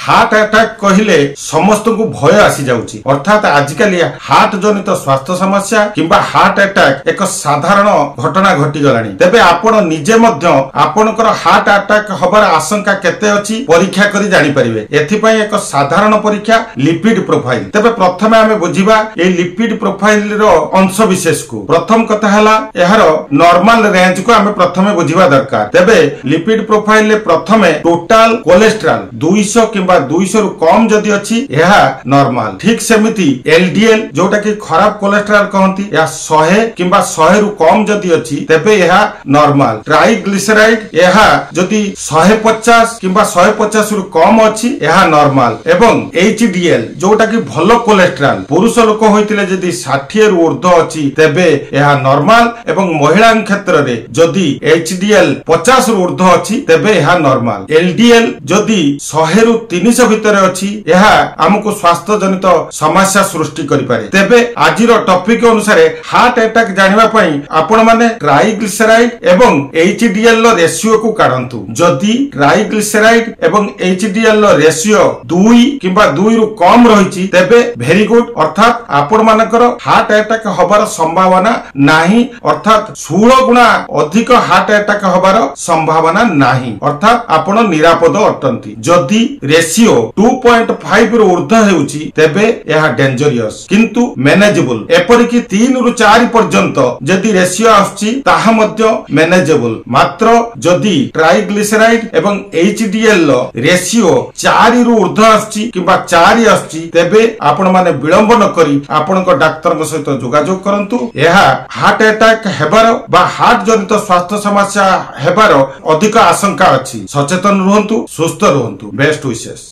Heart attack कहले समस्त को भय आसी जाउची अर्थात आजिकल हार्ट जनित स्वास्थ्य समस्या किंबा हार्ट अटैक एक साधारण घटना घटी गलानी तेबे आपण निजे मध्य आपनकर हार्ट अटैक हबार आशंका केते अछि परीक्षा करी जानि परिबे एथि पय एक साधारण परीक्षा लिपिड प्रोफाइल तेबे प्रथमे हमें बुझिबा ए लिपिड प्रोफाइल रो अंश विशेष को प्रथम कथा हला एहार नॉर्मल रेंज को हमें प्रथमे बुझिबा दरकार तेबे लिपिड प्रोफाइल ले प्रथमे टोटल कोलेस्ट्रॉल 200 किंबा 200 रु कम जदी अछि एहा नॉर्मल ठीक सेमिति एलडीएल जोटा कि खराब कोलेस्ट्रॉल कहंती या 100 किंबा 100 रु कम जदी अछि तेबे एहा नॉर्मल ट्राइग्लिसराइड एहा जदी 150 किंबा 150 रु कम अछि एहा नॉर्मल एवं एचडीएल जोटा कि भलो कोलेस्ट्रॉल पुरुष लोक होइतिले जदी 60 रु ऊर्ध्व अछि तेबे एहा नॉर्मल एवं महिला क्षेत्र रे जदी एचडीएल 50 रु ऊर्ध्व अछि तेबे एहा नॉर्मल एलडीएल जदी 100 रु 300 भितर अछि एहा हमको स्वास्थ्य जनित समस्या सृष्टि करि पारे तेबे आजिरो टॉपिक अनुसार हार्ट अटैक जानिबा पई आपण माने ट्राइग्लिसराइड एवं एचडीएल रो रेशियो को काढंतु जदी ट्राइग्लिसराइड एवं एचडीएल रो रेशियो 2 किंबा 2 रु कम रहिछि तेबे वेरी गुड अर्थात आपण मानकर हार्ट अटैक हबार संभावना नाही अर्थात 16 गुणा अधिक हार्ट अटैक हबार संभावना नाही अर्थात आपण निरापद अटंती जदी रेशियो 2.5 रु ऊर्ध्व हेउची तेबे एहा डेंजरियस किंतु मैनेजेबल एपरि कि 3 रु 4 पर्यंत जदी रेशियो आछि ताहा मध्य मैनेजेबल मात्र जदी ट्राइग्लिसराइड एवं एचडीएल लो रेशियो 4 रु ऊर्ध्व आछि किबा 4 आछि तेबे आपण माने विलंब न करी आपण को डाक्टर के सहित जोगाजोग करंतु एहा हार्ट अटैक हेबार बा हार्ट जनित स्वास्थ्य समस्या हेबार अधिक आशंका अछि सचेतन रहंतु सुस्थ रहंतु बेस्ट विशेष।